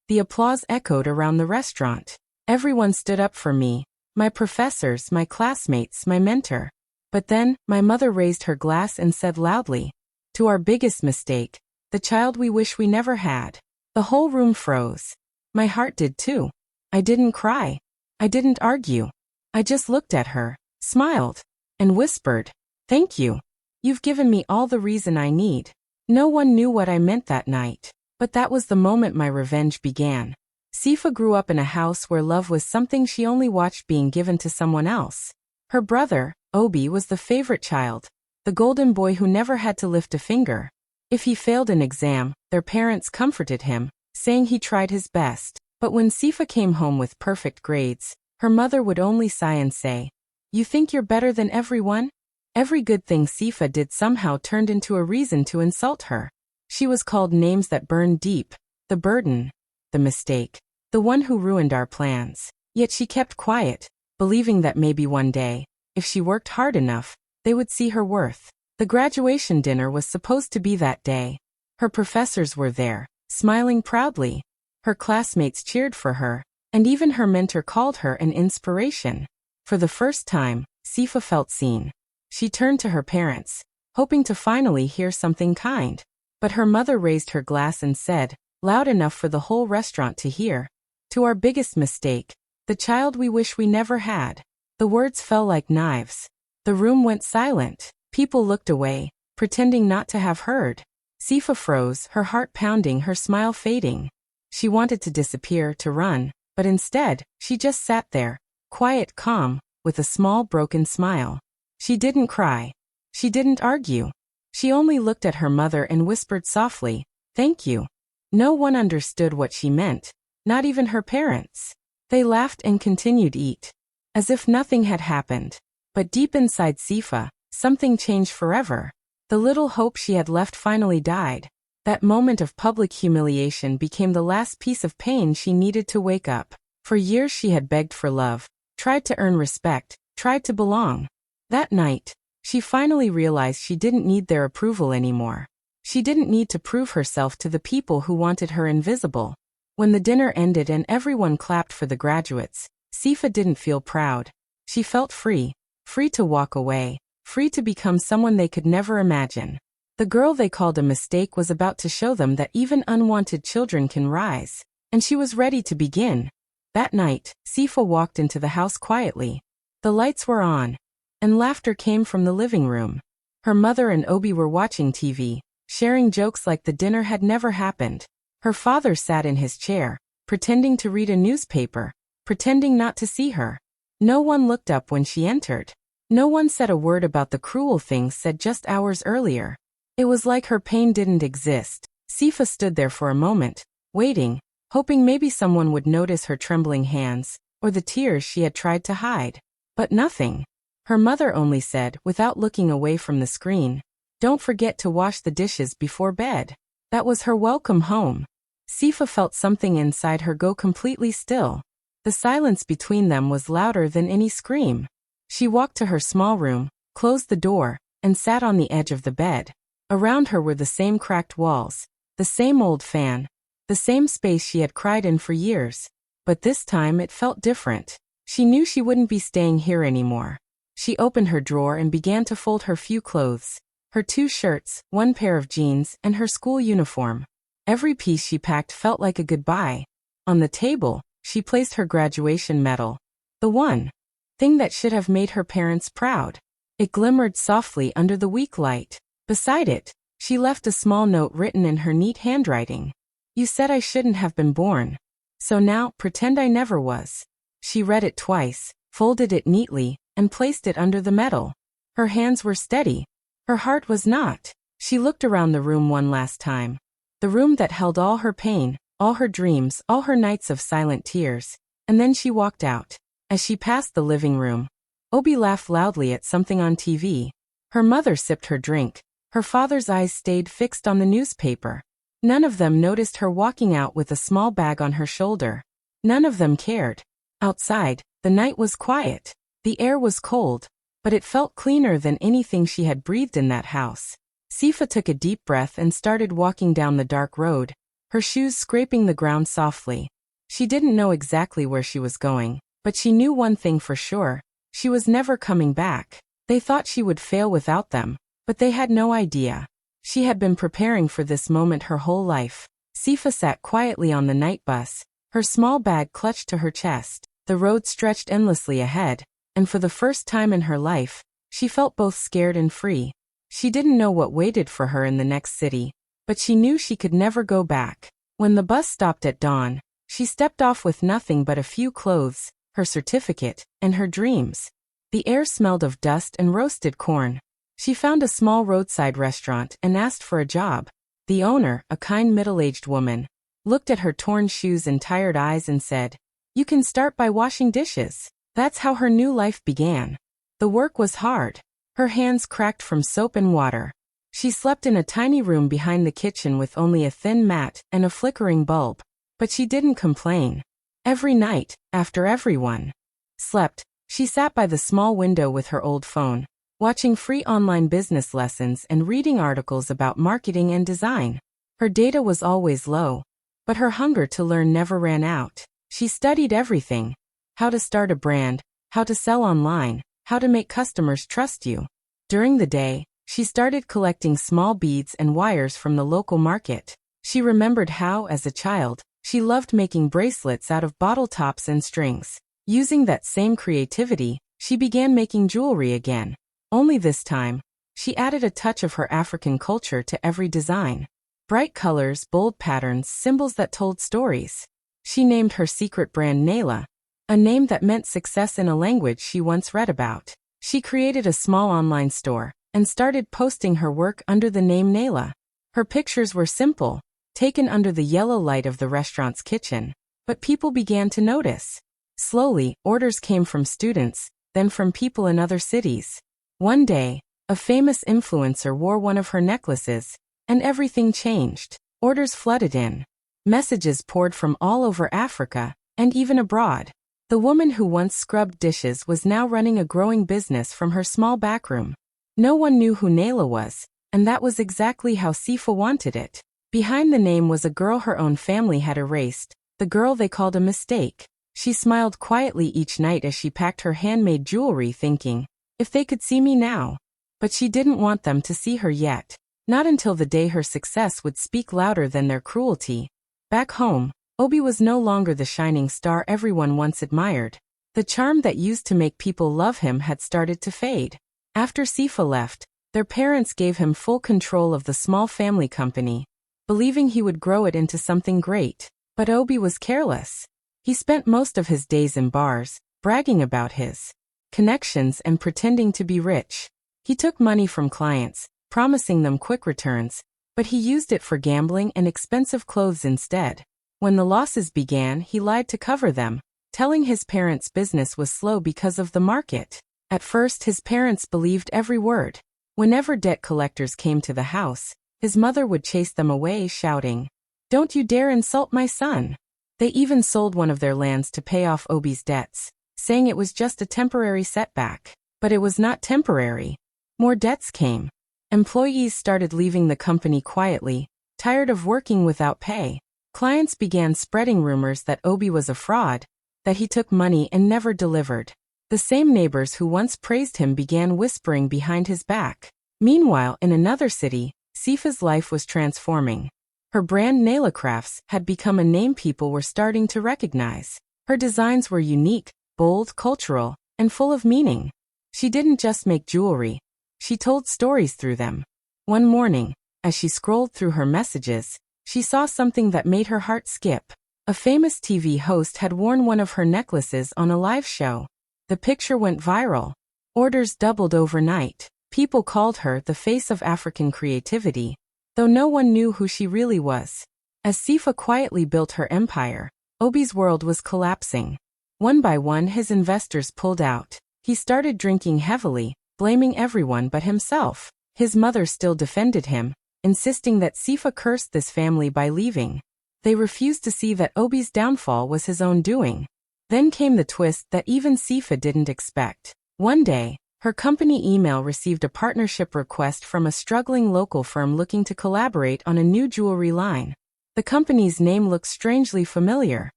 The applause echoed around the restaurant. Everyone stood up for me. My professors, my classmates, my mentor. But then, my mother raised her glass and said loudly, "To our biggest mistake, the child we wish we never had." The whole room froze. My heart did too. I didn't cry. I didn't argue. I just looked at her, smiled, and whispered, "Thank you. You've given me all the reason I need." No one knew what I meant that night. But that was the moment my revenge began. Sifa grew up in a house where love was something she only watched being given to someone else. Her brother, Obi, was the favorite child, the golden boy who never had to lift a finger. If he failed an exam, their parents comforted him, saying he tried his best. But when Sifa came home with perfect grades, her mother would only sigh and say, "You think you're better than everyone?" Every good thing Sifa did somehow turned into a reason to insult her. She was called names that burned deep: the burden, the mistake, the one who ruined our plans. Yet she kept quiet, believing that maybe one day, if she worked hard enough, they would see her worth. The graduation dinner was supposed to be that day. Her professors were there, smiling proudly. Her classmates cheered for her, and even her mentor called her an inspiration. For the first time, Sifa felt seen. She turned to her parents, hoping to finally hear something kind. But her mother raised her glass and said, loud enough for the whole restaurant to hear, "To our biggest mistake, the child we wish we never had." The words fell like knives. The room went silent. People looked away, pretending not to have heard. Sifa froze, her heart pounding, her smile fading. She wanted to disappear, to run, but instead, she just sat there, quiet, calm, with a small broken smile. She didn't cry. She didn't argue. She only looked at her mother and whispered softly, "Thank you." No one understood what she meant, not even her parents. They laughed and continued eat, as if nothing had happened. But deep inside Sifa, something changed forever. The little hope she had left finally died. That moment of public humiliation became the last piece of pain she needed to wake up. For years she had begged for love, tried to earn respect, tried to belong. That night, she finally realized she didn't need their approval anymore. She didn't need to prove herself to the people who wanted her invisible. When the dinner ended and everyone clapped for the graduates, Sifa didn't feel proud. She felt free, free to walk away, free to become someone they could never imagine. The girl they called a mistake was about to show them that even unwanted children can rise, and she was ready to begin. That night, Sifa walked into the house quietly. The lights were on, and laughter came from the living room. Her mother and Obi were watching TV, sharing jokes like the dinner had never happened. Her father sat in his chair, pretending to read a newspaper, pretending not to see her. No one looked up when she entered. No one said a word about the cruel things said just hours earlier. It was like her pain didn't exist. Sifa stood there for a moment, waiting, hoping maybe someone would notice her trembling hands, or the tears she had tried to hide. But nothing. Her mother only said, without looking away from the screen, "Don't forget to wash the dishes before bed." That was her welcome home. Sifa felt something inside her go completely still. The silence between them was louder than any scream. She walked to her small room, closed the door, and sat on the edge of the bed. Around her were the same cracked walls, the same old fan, the same space she had cried in for years. But this time it felt different. She knew she wouldn't be staying here anymore. She opened her drawer and began to fold her few clothes. Her 2 shirts, 1 pair of jeans, and her school uniform. Every piece she packed felt like a goodbye. On the table, she placed her graduation medal. The one thing that should have made her parents proud. It glimmered softly under the weak light. Beside it, she left a small note written in her neat handwriting. "You said I shouldn't have been born. So now, pretend I never was." She read it twice, folded it neatly, and placed it under the medal. Her hands were steady. Her heart was not. She looked around the room one last time. The room that held all her pain, all her dreams, all her nights of silent tears. And then she walked out. As she passed the living room, Obi laughed loudly at something on TV. Her mother sipped her drink. Her father's eyes stayed fixed on the newspaper. None of them noticed her walking out with a small bag on her shoulder. None of them cared. Outside, the night was quiet. The air was cold, but it felt cleaner than anything she had breathed in that house. Sifa took a deep breath and started walking down the dark road. her shoes scraping the ground softly. She didn't know exactly where she was going, but she knew one thing for sure. She was never coming back. They thought she would fail without them, but they had no idea. She had been preparing for this moment her whole life. Sifa sat quietly on the night bus, her small bag clutched to her chest. The road stretched endlessly ahead, and for the first time in her life, she felt both scared and free. She didn't know what waited for her in the next city, but she knew she could never go back. When the bus stopped at dawn, she stepped off with nothing but a few clothes, her certificate, and her dreams. The air smelled of dust and roasted corn. She found a small roadside restaurant and asked for a job. The owner, a kind middle-aged woman, looked at her torn shoes and tired eyes and said, "You can start by washing dishes." That's how her new life began. The work was hard. Her hands cracked from soap and water. She slept in a tiny room behind the kitchen with only a thin mat and a flickering bulb. But she didn't complain. Every night, after everyone slept, she sat by the small window with her old phone, watching free online business lessons and reading articles about marketing and design. Her data was always low, but her hunger to learn never ran out. She studied everything: how to start a brand, how to sell online, how to make customers trust you. During the day, she started collecting small beads and wires from the local market. She remembered how, as a child, she loved making bracelets out of bottle tops and strings. Using that same creativity, she began making jewelry again. Only this time, she added a touch of her African culture to every design. Bright colors, bold patterns, symbols that told stories. She named her secret brand Nayla, a name that meant success in a language she once read about. She created a small online store and started posting her work under the name Nayla. Her pictures were simple, taken under the yellow light of the restaurant's kitchen, but people began to notice. Slowly, orders came from students, then from people in other cities. One day, a famous influencer wore one of her necklaces, and everything changed. Orders flooded in. Messages poured from all over Africa, and even abroad. The woman who once scrubbed dishes was now running a growing business from her small backroom. No one knew who Nayla was, and that was exactly how Sifa wanted it. Behind the name was a girl her own family had erased, the girl they called a mistake. She smiled quietly each night as she packed her handmade jewelry, thinking, if they could see me now. But she didn't want them to see her yet. Not until the day her success would speak louder than their cruelty. Back home, Obi was no longer the shining star everyone once admired. The charm that used to make people love him had started to fade. After Sifa left, their parents gave him full control of the small family company, believing he would grow it into something great. But Obi was careless. He spent most of his days in bars, bragging about his connections and pretending to be rich. He took money from clients, promising them quick returns, but he used it for gambling and expensive clothes instead. When the losses began, he lied to cover them, telling his parents business was slow because of the market. At first, his parents believed every word. Whenever debt collectors came to the house, his mother would chase them away, shouting, "Don't you dare insult my son." They even sold one of their lands to pay off Obi's debts, saying it was just a temporary setback. But it was not temporary. More debts came. Employees started leaving the company quietly, tired of working without pay. Clients began spreading rumors that Obi was a fraud, that he took money and never delivered. The same neighbors who once praised him began whispering behind his back. Meanwhile, in another city, Sifa's life was transforming. Her brand Nayla Crafts had become a name people were starting to recognize. Her designs were unique, bold, cultural, and full of meaning. She didn't just make jewelry. She told stories through them. One morning, as she scrolled through her messages, she saw something that made her heart skip. A famous TV host had worn one of her necklaces on a live show. The picture went viral. Orders doubled overnight. People called her the face of African creativity, though no one knew who she really was. As Sifa quietly built her empire, Obi's world was collapsing. One by one, his investors pulled out. He started drinking heavily, blaming everyone but himself. His mother still defended him, insisting that Sifa cursed this family by leaving. They refused to see that Obi's downfall was his own doing. Then came the twist that even Sifa didn't expect. One day, her company email received a partnership request from a struggling local firm looking to collaborate on a new jewelry line. The company's name looked strangely familiar.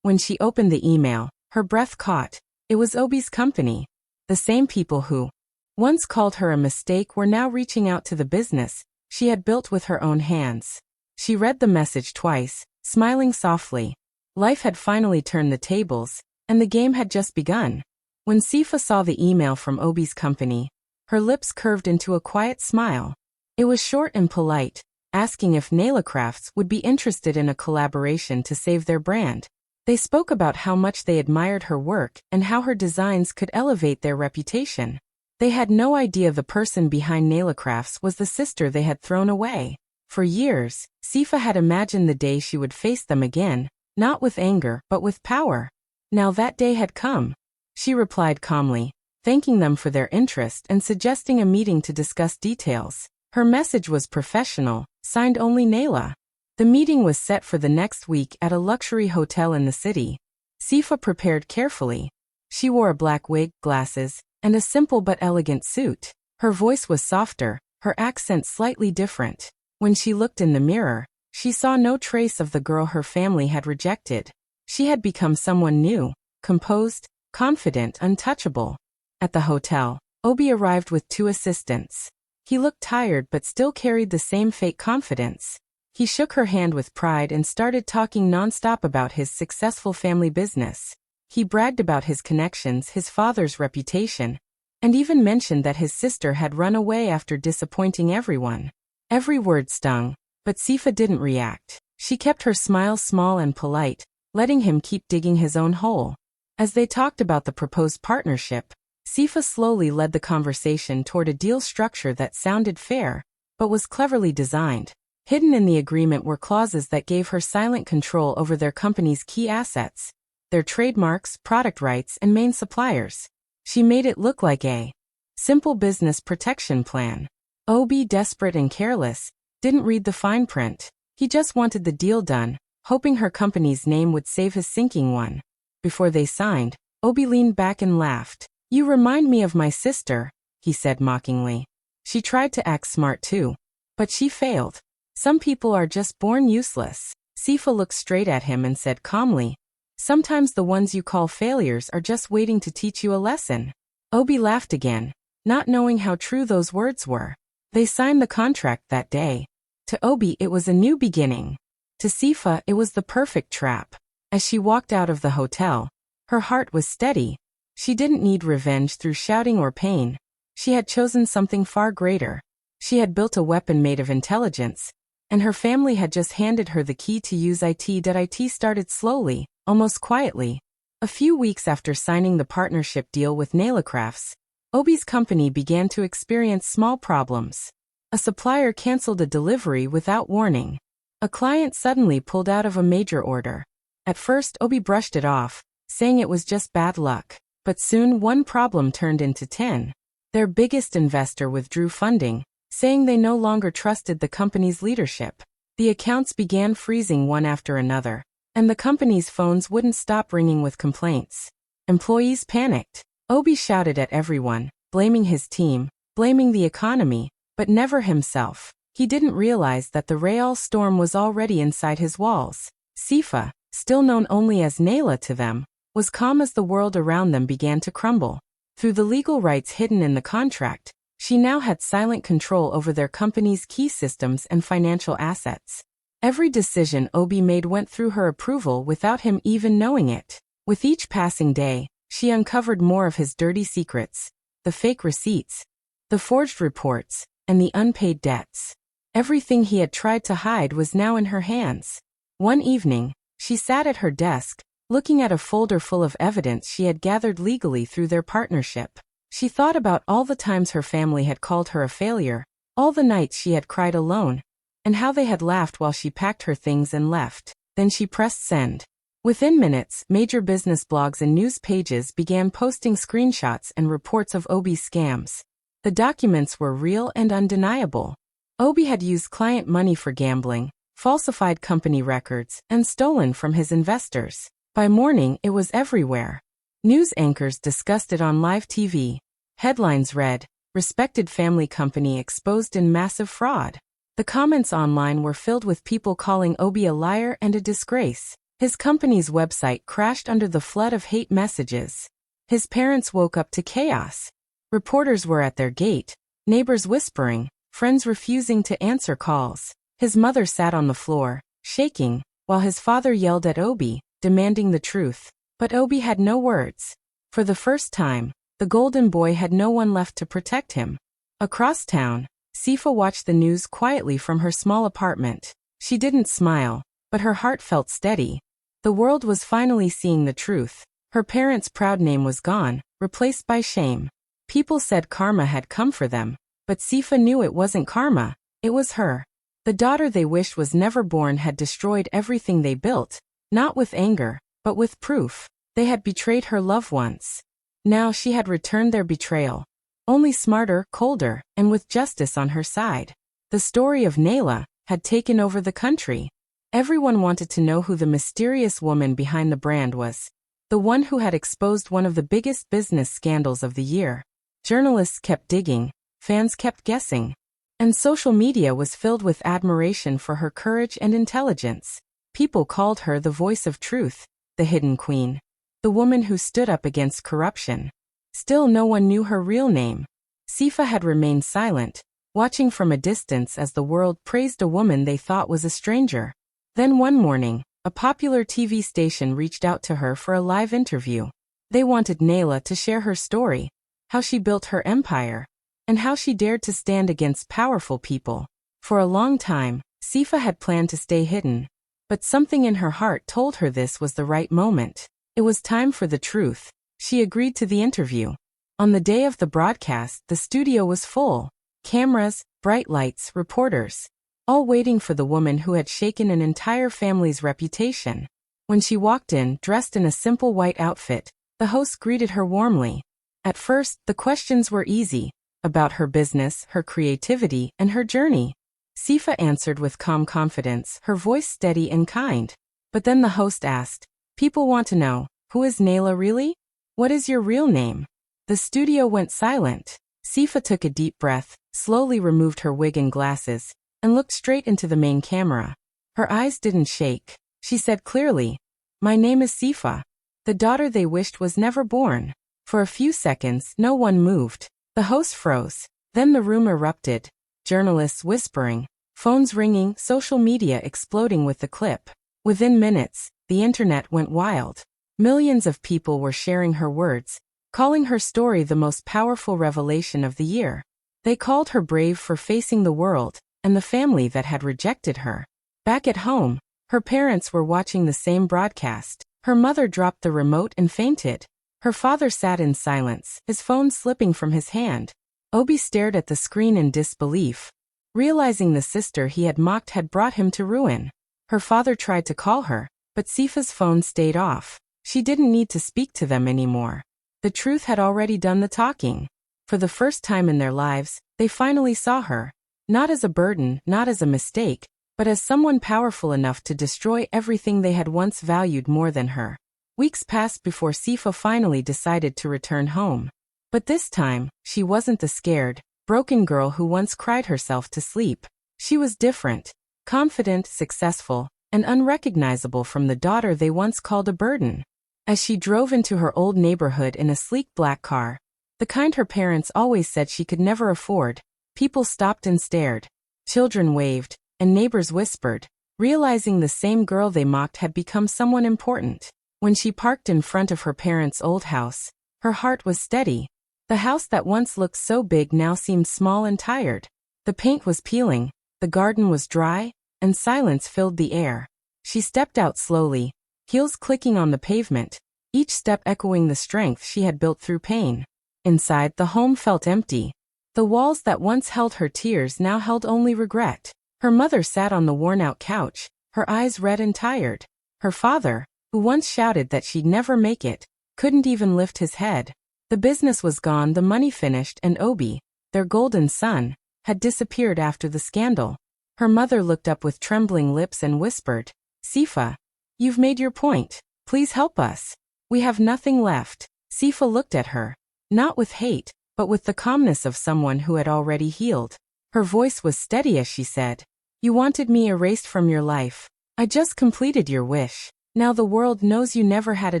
When she opened the email, her breath caught. It was Obi's company. The same people who once called her a mistake were now reaching out to the business she had built with her own hands. She read the message twice, smiling softly. Life had finally turned the tables, and the game had just begun. When Sifa saw the email from Obi's company, her lips curved into a quiet smile. It was short and polite, asking if Naila Crafts would be interested in a collaboration to save their brand. They spoke about how much they admired her work and how her designs could elevate their reputation. They had no idea the person behind Naila Crafts was the sister they had thrown away. For years, Sifa had imagined the day she would face them again, not with anger but with power. Now that day had come. She replied calmly, thanking them for their interest and suggesting a meeting to discuss details. Her message was professional, signed only Naila. The meeting was set for the next week at a luxury hotel in the city. Sifa prepared carefully. She wore a black wig, glasses, and a simple but elegant suit. Her voice was softer, her accent slightly different. When she looked in the mirror, she saw no trace of the girl her family had rejected. She had become someone new, composed, confident, untouchable. At the hotel, Obi arrived with 2 assistants. He looked tired but still carried the same fake confidence. He shook her hand with pride and started talking nonstop about his successful family business. He bragged about his connections, his father's reputation, and even mentioned that his sister had run away after disappointing everyone. Every word stung, but Sifa didn't react. She kept her smile small and polite, letting him keep digging his own hole. As they talked about the proposed partnership, Sifa slowly led the conversation toward a deal structure that sounded fair, but was cleverly designed. Hidden in the agreement were clauses that gave her silent control over their company's key assets, their trademarks, product rights, and main suppliers. She made it look like a simple business protection plan. Obi, desperate and careless, didn't read the fine print. He just wanted the deal done, hoping her company's name would save his sinking one. Before they signed, Obi leaned back and laughed. "You remind me of my sister," he said mockingly. She tried to act smart too, but she failed. "Some people are just born useless." Sifa looked straight at him and said calmly, "Sometimes the ones you call failures are just waiting to teach you a lesson." Obi laughed again, not knowing how true those words were. They signed the contract that day. To Obi it was a new beginning. To Sifa it was the perfect trap. As she walked out of the hotel, her heart was steady. She didn't need revenge through shouting or pain. She had chosen something far greater. She had built a weapon made of intelligence, and her family had just handed her the key to use it. It started slowly, almost quietly. A few weeks after signing the partnership deal with Naila Crafts, Obi's company began to experience small problems. A supplier canceled a delivery without warning. A client suddenly pulled out of a major order. At first, Obi brushed it off, saying it was just bad luck. But soon one problem turned into 10. Their biggest investor withdrew funding, saying they no longer trusted the company's leadership. The accounts began freezing one after another, and the company's phones wouldn't stop ringing with complaints. Employees panicked. Obi shouted at everyone, blaming his team, blaming the economy, but never himself. He didn't realize that the real storm was already inside his walls. Sifa, still known only as Naila to them, was calm as the world around them began to crumble. Through the legal rights hidden in the contract, she now had silent control over their company's key systems and financial assets. Every decision Obi made went through her approval without him even knowing it. With each passing day, she uncovered more of his dirty secrets, the fake receipts, the forged reports, and the unpaid debts. Everything he had tried to hide was now in her hands. One evening, she sat at her desk, looking at a folder full of evidence she had gathered legally through their partnership. She thought about all the times her family had called her a failure, all the nights she had cried alone, and how they had laughed while she packed her things and left. Then she pressed send. Within minutes, major business blogs and news pages began posting screenshots and reports of Obi's scams. The documents were real and undeniable. Obi had used client money for gambling, falsified company records, and stolen from his investors. By morning, it was everywhere. News anchors discussed it on live TV. Headlines read, "Respected family company exposed in massive fraud." The comments online were filled with people calling Obi a liar and a disgrace. His company's website crashed under the flood of hate messages. His parents woke up to chaos. Reporters were at their gate, neighbors whispering, friends refusing to answer calls. His mother sat on the floor, shaking, while his father yelled at Obi, demanding the truth. But Obi had no words. For the first time, the golden boy had no one left to protect him. Across town, Sifa watched the news quietly from her small apartment. She didn't smile, but her heart felt steady. The world was finally seeing the truth. Her parents' proud name was gone, replaced by shame. People said karma had come for them, but Sifa knew it wasn't karma, it was her. The daughter they wished was never born had destroyed everything they built, not with anger, but with proof. They had betrayed her love once. Now she had returned their betrayal. Only smarter, colder, and with justice on her side. The story of Nayla had taken over the country. Everyone wanted to know who the mysterious woman behind the brand was. The one who had exposed one of the biggest business scandals of the year. Journalists kept digging, fans kept guessing. And social media was filled with admiration for her courage and intelligence. People called her the voice of truth, the hidden queen. The woman who stood up against corruption. Still no one knew her real name. Sifa had remained silent, watching from a distance as the world praised a woman they thought was a stranger. Then one morning, a popular TV station reached out to her for a live interview. They wanted Nayla to share her story, how she built her empire, and how she dared to stand against powerful people. For a long time, Sifa had planned to stay hidden, but something in her heart told her this was the right moment. It was time for the truth. She agreed to the interview. On the day of the broadcast, the studio was full. Cameras, bright lights, reporters. All waiting for the woman who had shaken an entire family's reputation. When she walked in, dressed in a simple white outfit, the host greeted her warmly. At first, the questions were easy, about her business, her creativity, and her journey. Sifa answered with calm confidence, her voice steady and kind. But then the host asked, "People want to know, who is Nayla really? What is your real name?" The studio went silent. Sifa took a deep breath, slowly removed her wig and glasses, and looked straight into the main camera. Her eyes didn't shake. She said clearly, "My name is Sifa. The daughter they wished was never born." For a few seconds, no one moved. The host froze. Then the room erupted. Journalists whispering, phones ringing, social media exploding with the clip. Within minutes, the internet went wild. Millions of people were sharing her words, calling her story the most powerful revelation of the year. They called her brave for facing the world, and the family that had rejected her. Back at home, her parents were watching the same broadcast. Her mother dropped the remote and fainted. Her father sat in silence, his phone slipping from his hand. Obi stared at the screen in disbelief, realizing the sister he had mocked had brought him to ruin. Her father tried to call her, but Sifa's phone stayed off. She didn't need to speak to them anymore. The truth had already done the talking. For the first time in their lives, they finally saw her. Not as a burden, not as a mistake, but as someone powerful enough to destroy everything they had once valued more than her. Weeks passed before Sifa finally decided to return home. But this time, she wasn't the scared, broken girl who once cried herself to sleep. She was different, confident, successful, and unrecognizable from the daughter they once called a burden. As she drove into her old neighborhood in a sleek black car, the kind her parents always said she could never afford, people stopped and stared. Children waved, and neighbors whispered, realizing the same girl they mocked had become someone important. When she parked in front of her parents' old house, her heart was steady. The house that once looked so big now seemed small and tired. The paint was peeling, the garden was dry, and silence filled the air. She stepped out slowly, heels clicking on the pavement, each step echoing the strength she had built through pain. Inside, the home felt empty. The walls that once held her tears now held only regret. Her mother sat on the worn-out couch, her eyes red and tired. Her father, who once shouted that she'd never make it, couldn't even lift his head. The business was gone, the money finished, and Obi, their golden son, had disappeared after the scandal. Her mother looked up with trembling lips and whispered, "Sifa, you've made your point. Please help us. We have nothing left." Sifa looked at her, not with hate, but with the calmness of someone who had already healed. Her voice was steady as she said, You wanted me erased from your life. I just completed your wish. Now the world knows you never had a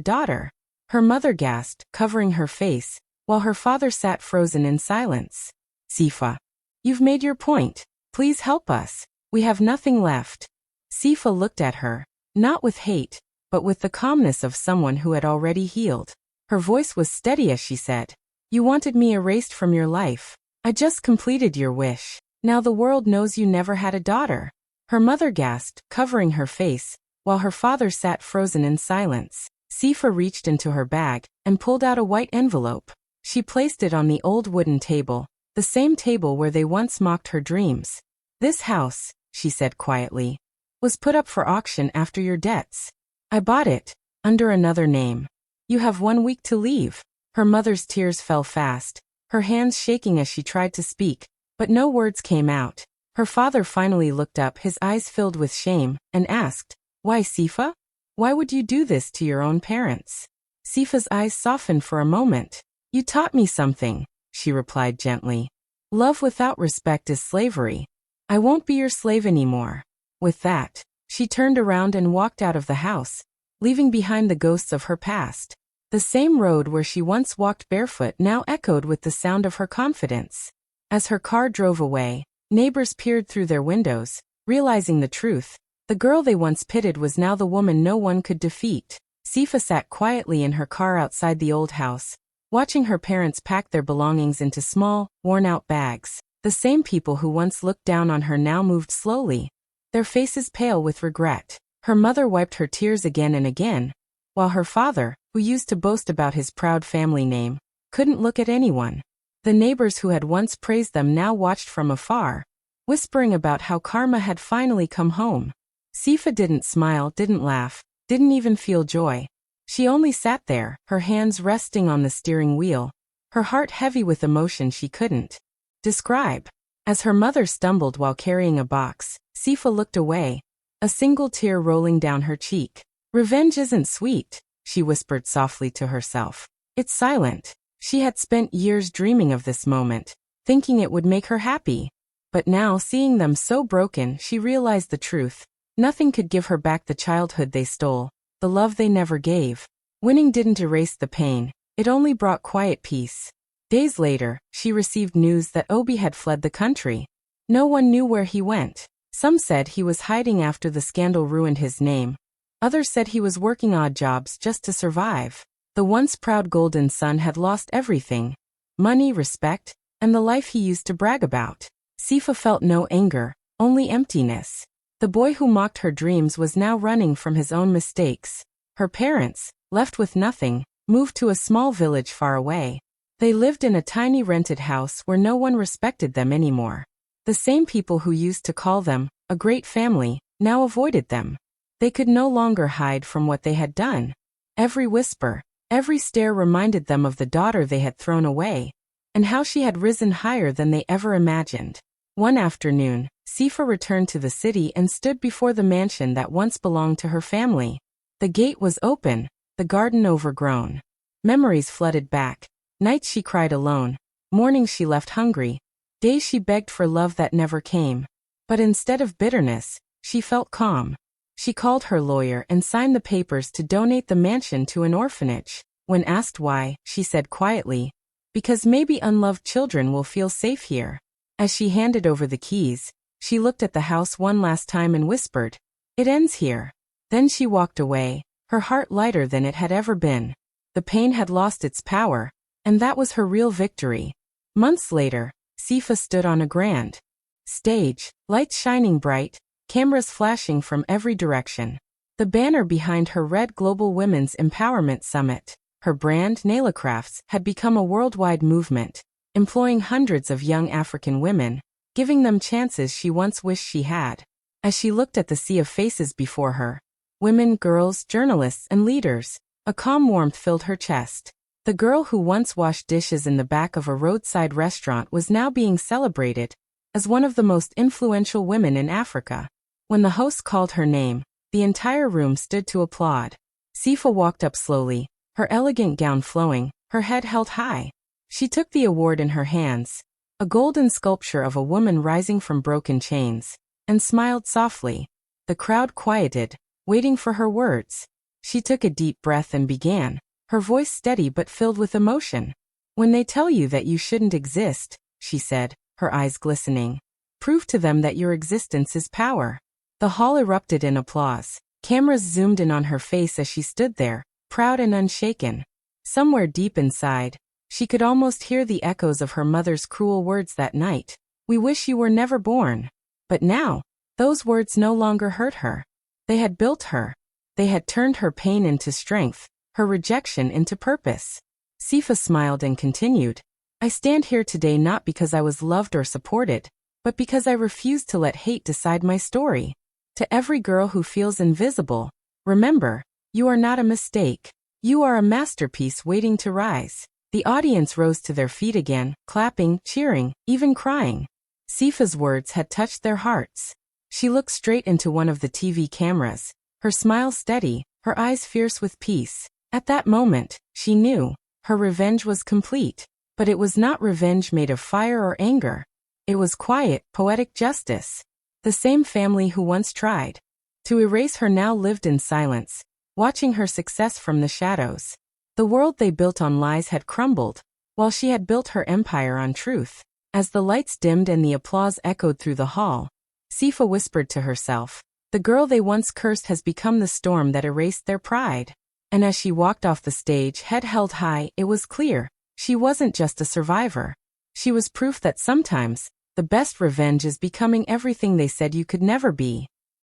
daughter." Her mother gasped, covering her face, while her father sat frozen in silence. "Sifa, you've made your point. Please help us. We have nothing left." Sifa looked at her, not with hate, but with the calmness of someone who had already healed. Her voice was steady as she said, "You wanted me erased from your life. I just completed your wish. Now the world knows you never had a daughter." Her mother gasped, covering her face, while her father sat frozen in silence. Sifa reached into her bag and pulled out a white envelope. She placed it on the old wooden table, the same table where they once mocked her dreams. "This house," she said quietly, "was put up for auction after your debts. I bought it, under another name. You have 1 week to leave." Her mother's tears fell fast, her hands shaking as she tried to speak, but no words came out. Her father finally looked up, his eyes filled with shame, and asked, "Why, Sifa? Why would you do this to your own parents?" Sifa's eyes softened for a moment. "You taught me something," she replied gently. "Love without respect is slavery. I won't be your slave anymore." With that, she turned around and walked out of the house, leaving behind the ghosts of her past. The same road where she once walked barefoot now echoed with the sound of her confidence. As her car drove away, neighbors peered through their windows, realizing the truth. The girl they once pitied was now the woman no one could defeat. Sifa sat quietly in her car outside the old house, watching her parents pack their belongings into small, worn-out bags. The same people who once looked down on her now moved slowly, their faces pale with regret. Her mother wiped her tears again and again, while her father, who used to boast about his proud family name, couldn't look at anyone. The neighbors who had once praised them now watched from afar, whispering about how karma had finally come home. Sifa didn't smile, didn't laugh, didn't even feel joy. She only sat there, her hands resting on the steering wheel, her heart heavy with emotion she couldn't describe. As her mother stumbled while carrying a box, Sifa looked away, a single tear rolling down her cheek. "Revenge isn't sweet," she whispered softly to herself. "It's silent." She had spent years dreaming of this moment, thinking it would make her happy. But now, seeing them so broken, she realized the truth. Nothing could give her back the childhood they stole, the love they never gave. Winning didn't erase the pain, it only brought quiet peace. Days later, she received news that Obi had fled the country. No one knew where he went. Some said he was hiding after the scandal ruined his name. Others said he was working odd jobs just to survive. The once proud golden son had lost everything: money, respect, and the life he used to brag about. Sifa felt no anger, only emptiness. The boy who mocked her dreams was now running from his own mistakes. Her parents, left with nothing, moved to a small village far away. They lived in a tiny rented house where no one respected them anymore. The same people who used to call them a great family now avoided them. They could no longer hide from what they had done. Every whisper, every stare reminded them of the daughter they had thrown away, and how she had risen higher than they ever imagined. One afternoon, Sifa returned to the city and stood before the mansion that once belonged to her family. The gate was open, the garden overgrown. Memories flooded back. Nights she cried alone, mornings she left hungry, days she begged for love that never came. But instead of bitterness, she felt calm. She called her lawyer and signed the papers to donate the mansion to an orphanage. When asked why, she said quietly, "Because maybe unloved children will feel safe here." As she handed over the keys, she looked at the house one last time and whispered, "It ends here." Then she walked away, her heart lighter than it had ever been. The pain had lost its power, and that was her real victory. Months later, Sifa stood on a grand stage, lights shining bright, cameras flashing from every direction. The banner behind her read Global Women's Empowerment Summit. Her brand, Nailacrafts, had become a worldwide movement, employing hundreds of young African women, giving them chances she once wished she had. As she looked at the sea of faces before her, women, girls, journalists, and leaders, a calm warmth filled her chest. The girl who once washed dishes in the back of a roadside restaurant was now being celebrated as one of the most influential women in Africa. When the host called her name, the entire room stood to applaud. Sifa walked up slowly, her elegant gown flowing, her head held high. She took the award in her hands, a golden sculpture of a woman rising from broken chains. and smiled softly. The crowd quieted, waiting for her words. She took a deep breath and began, her voice steady but filled with emotion. "When they tell you that you shouldn't exist," she said, her eyes glistening, "prove to them that your existence is power." The hall erupted in applause. Cameras zoomed in on her face as she stood there, proud and unshaken. Somewhere deep inside, she could almost hear the echoes of her mother's cruel words that night. "We wish you were never born." But now, those words no longer hurt her. They had built her. They had turned her pain into strength, her rejection into purpose. Sifa smiled and continued, "I stand here today not because I was loved or supported, but because I refused to let hate decide my story. To every girl who feels invisible, remember, you are not a mistake. You are a masterpiece waiting to rise." The audience rose to their feet again, clapping, cheering, even crying. Sifa's words had touched their hearts. She looked straight into one of the TV cameras, her smile steady, her eyes fierce with peace. At that moment, she knew, her revenge was complete. But it was not revenge made of fire or anger. It was quiet, poetic justice. The same family who once tried to erase her now lived in silence, watching her success from the shadows. The world they built on lies had crumbled, while she had built her empire on truth. As the lights dimmed and the applause echoed through the hall, Sifa whispered to herself, "The girl they once cursed has become the storm that erased their pride." And as she walked off the stage, head held high, it was clear, she wasn't just a survivor. She was proof that sometimes, the best revenge is becoming everything they said you could never be.